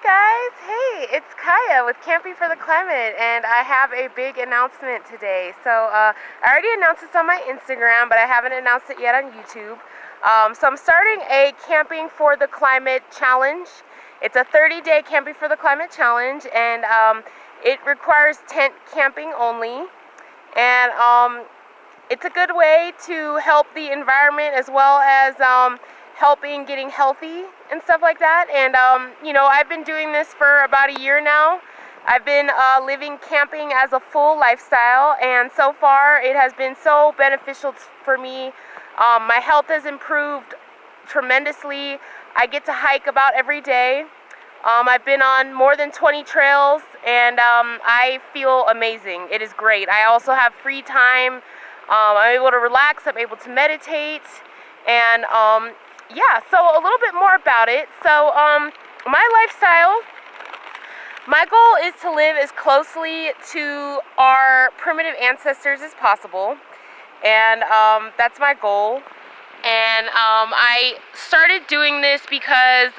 guys, hey, it's Kaya with Camping for the Climate, and I have a big announcement today. I already announced this on my Instagram, but I haven't announced it yet on YouTube. So I'm starting a Camping for the Climate challenge. It's a 30-day Camping for the Climate challenge, and it requires tent camping only. And it's a good way to help the environment as well as helping getting healthy and stuff like that. And I've been doing this for about a year now. I've been living camping as a full lifestyle, and so far it has been so beneficial for me. My health has improved tremendously. I get to hike about every day. I've been on more than 20 trails, and I feel amazing. It is great. I also have free time. I'm able to relax. I'm able to meditate. And so a little bit more about it. So my lifestyle, my goal is to live as closely to our primitive ancestors as possible. And that's my goal. And I started doing this because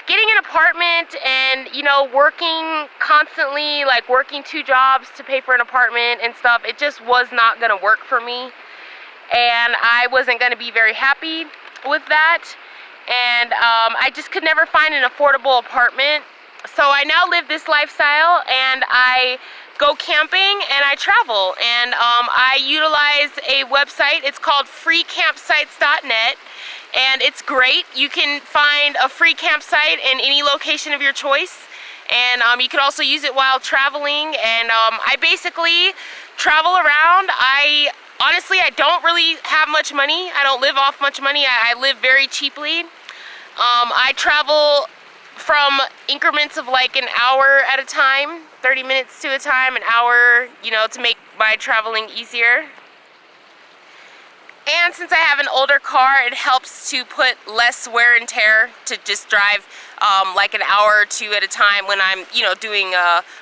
getting an apartment and, working constantly, like working 2 jobs to pay for an apartment and stuff, it just was not going to work for me. And I wasn't going to be very happy with that. And I just could never find an affordable apartment. So I now live this lifestyle, and I go camping and I travel. And I utilize a website. It's called freecampsites.net. And it's great. You can find a free campsite in any location of your choice. And you can also use it while traveling. And I basically travel around. Honestly, I don't really have much money. I don't live off much money. I live very cheaply. I travel from increments of like an hour at a time, 30 minutes to a time, an hour, to make my traveling easier. And since I have an older car, it helps to put less wear and tear to just drive like an hour or 2 at a time when I'm, doing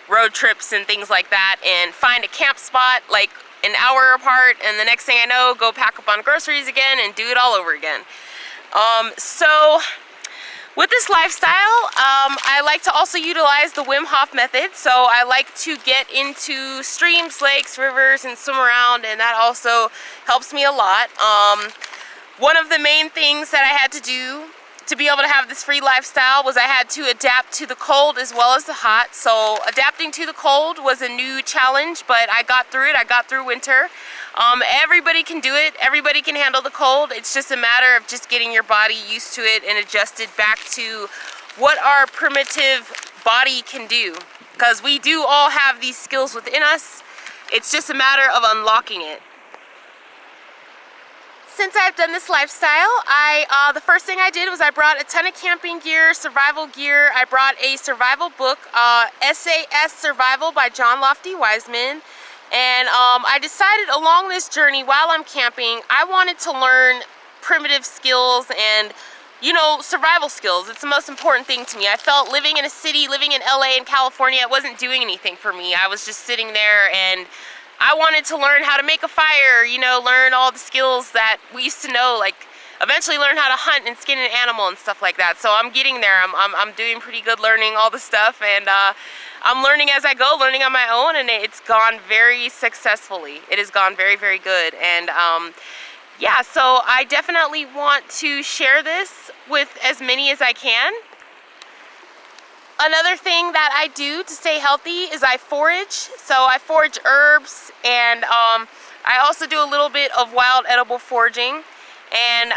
road trips and things like that, and find a camp spot like an hour apart, and the next thing I know, go pack up on groceries again and do it all over again. So with this lifestyle, I like to also utilize the Wim Hof method. So I like to get into streams, lakes, rivers, and swim around, and that also helps me a lot. One of the main things that I had to do to be able to have this free lifestyle was I had to adapt to the cold as well as the hot. So adapting to the cold was a new challenge, but I got through it. I got through winter. Everybody can do it. Everybody can handle the cold. It's just a matter of just getting your body used to it and adjusted back to what our primitive body can do. Because we do all have these skills within us. It's just a matter of unlocking it. Since I've done this lifestyle, the first thing I did was I brought a ton of camping gear, survival gear. I brought a survival book, SAS Survival by John Lofty Wiseman. And I decided along this journey while I'm camping, I wanted to learn primitive skills and, survival skills. It's the most important thing to me. I felt living in a city, living in LA and California, it wasn't doing anything for me. I was just sitting there, and I wanted to learn how to make a fire, learn all the skills that we used to know, like eventually learn how to hunt and skin an animal and stuff like that. So I'm getting there. I'm doing pretty good learning all the stuff, and I'm learning as I go, learning on my own, and it's gone very successfully. It has gone very, very good. And so I definitely want to share this with as many as I can. Another thing that I do to stay healthy is I forage. So I forage herbs, and I also do a little bit of wild edible foraging. And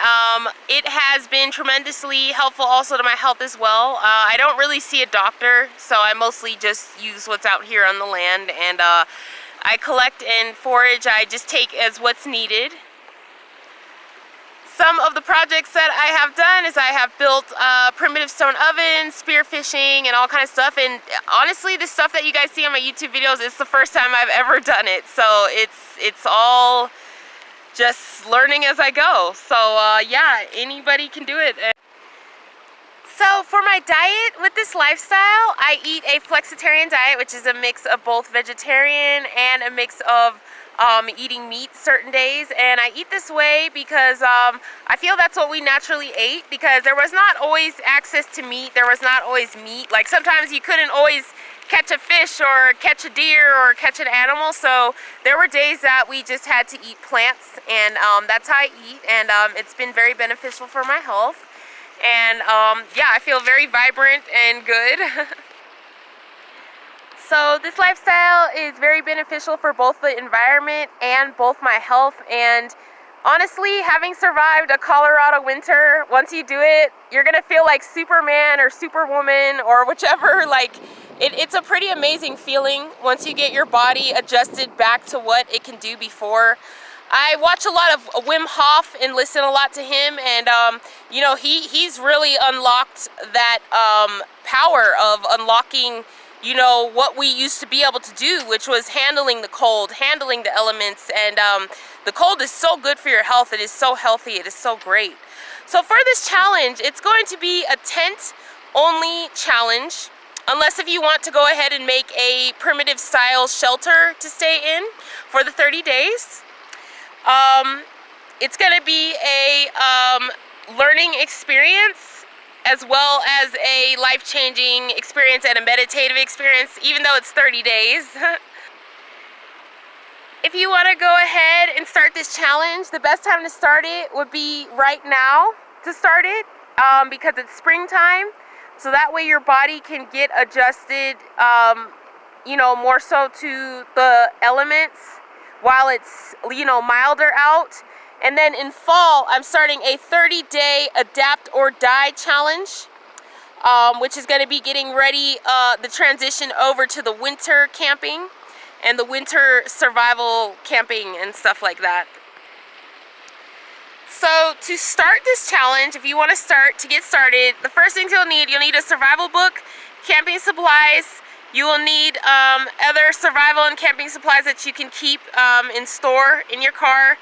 it has been tremendously helpful also to my health as well. I don't really see a doctor, so I mostly just use what's out here on the land. And I collect and forage. I just take as what's needed. Some of the projects that I have done is I have built primitive stone ovens, spearfishing, and all kind of stuff. And honestly, the stuff that you guys see on my YouTube videos, it's the first time I've ever done it. So it's all just learning as I go. So anybody can do it. So for my diet with this lifestyle, I eat a flexitarian diet, which is a mix of both vegetarian and a mix of eating meat certain days, and I eat this way because I feel that's what we naturally ate, because there was not always access to meat. There was not always meat. Like sometimes you couldn't always catch a fish or catch a deer or catch an animal, so there were days that we just had to eat plants, and that's how I eat, and it's been very beneficial for my health. And yeah, I feel very vibrant and good. So this lifestyle is very beneficial for both the environment and both my health. And honestly, having survived a Colorado winter, once you do it, you're gonna feel like Superman or Superwoman or whichever. Like it's a pretty amazing feeling once you get your body adjusted back to what it can do before. I watch a lot of Wim Hof and listen a lot to him, and you know, he's really unlocked that power of unlocking, you know, what we used to be able to do, which was handling the cold, handling the elements. And the cold is so good for your health. It is so healthy. It is so great. So for this challenge, it's going to be a tent only challenge, unless if you want to go ahead and make a primitive style shelter to stay in for the 30 days. It's going to be a learning experience, as well as a life-changing experience and a meditative experience, even though it's 30 days. If you want to go ahead and start this challenge, the best time to start it would be right now to start it, because it's springtime, so that way your body can get adjusted, you know, more so to the elements while it's, you know, milder out. And then in fall, I'm starting a 30-day adapt or die challenge, which is going to be getting ready the transition over to the winter camping and the winter survival camping and stuff like that. So to start this challenge, if you want to get started, the first things you'll need a survival book, camping supplies. You will need other survival and camping supplies that you can keep in store in your car.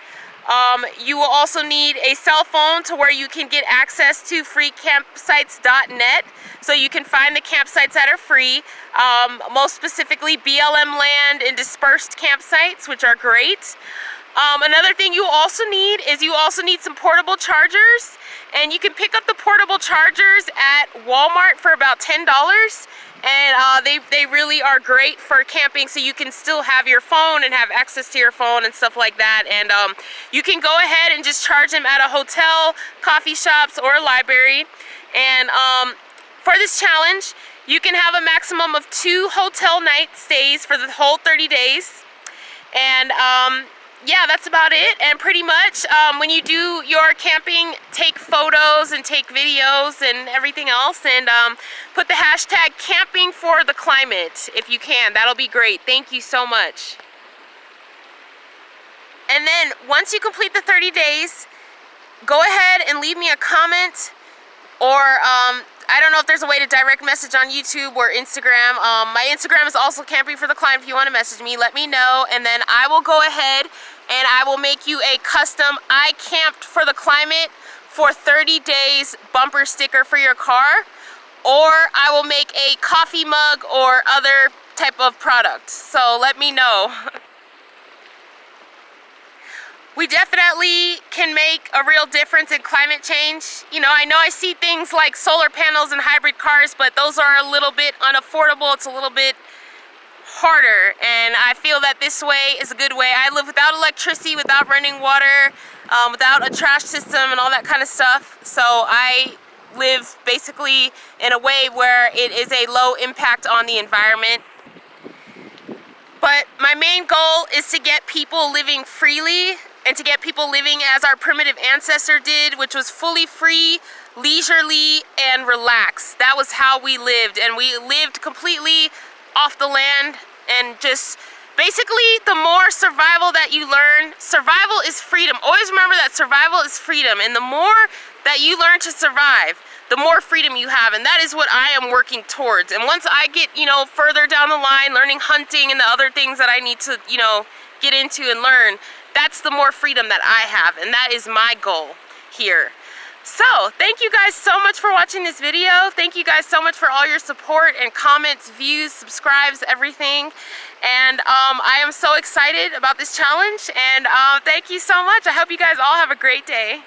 You will also need a cell phone to where you can get access to freecampsites.net, so you can find the campsites that are free, most specifically BLM land and dispersed campsites, which are great. Another thing you also need some portable chargers, and you can pick up the portable chargers at Walmart for about $10. And they really are great for camping, so you can still have your phone and have access to your phone and stuff like that. And you can go ahead and just charge them at a hotel, coffee shops, or a library. And for this challenge, you can have a maximum of 2 hotel night stays for the whole 30 days. And yeah, that's about it. And pretty much when you do your camping, take photos and take videos and everything else, and put the hashtag campingfortheclimate if you can. That'll be great. Thank you so much. And then once you complete the 30 days, go ahead and leave me a comment, or I don't know if there's a way to direct message on YouTube or Instagram. My Instagram is also Camping for the Climate. If you want to message me, let me know, and then I will go ahead and I will make you a custom I Camped for the Climate for 30 days bumper sticker for your car, or I will make a coffee mug or other type of product. So let me know. We definitely can make a real difference in climate change. You know I see things like solar panels and hybrid cars, but those are a little bit unaffordable. It's a little bit harder, and I feel that this way is a good way. I live without electricity, without running water, without a trash system and all that kind of stuff. So I live basically in a way where it is a low impact on the environment. But my main goal is to get people living freely, and to get people living as our primitive ancestor did, which was fully free, leisurely, and relaxed. That was how we lived, and we lived completely off the land. And just basically, the more survival that you learn, survival is freedom. Always remember that survival is freedom, and the more that you learn to survive, the more freedom you have, and that is what I am working towards. And once I get, further down the line, learning hunting and the other things that I need to, get into and learn, that's the more freedom that I have, and that is my goal here. So, thank you guys so much for watching this video. Thank you guys so much for all your support and comments, views, subscribes, everything. And I am so excited about this challenge, and thank you so much. I hope you guys all have a great day.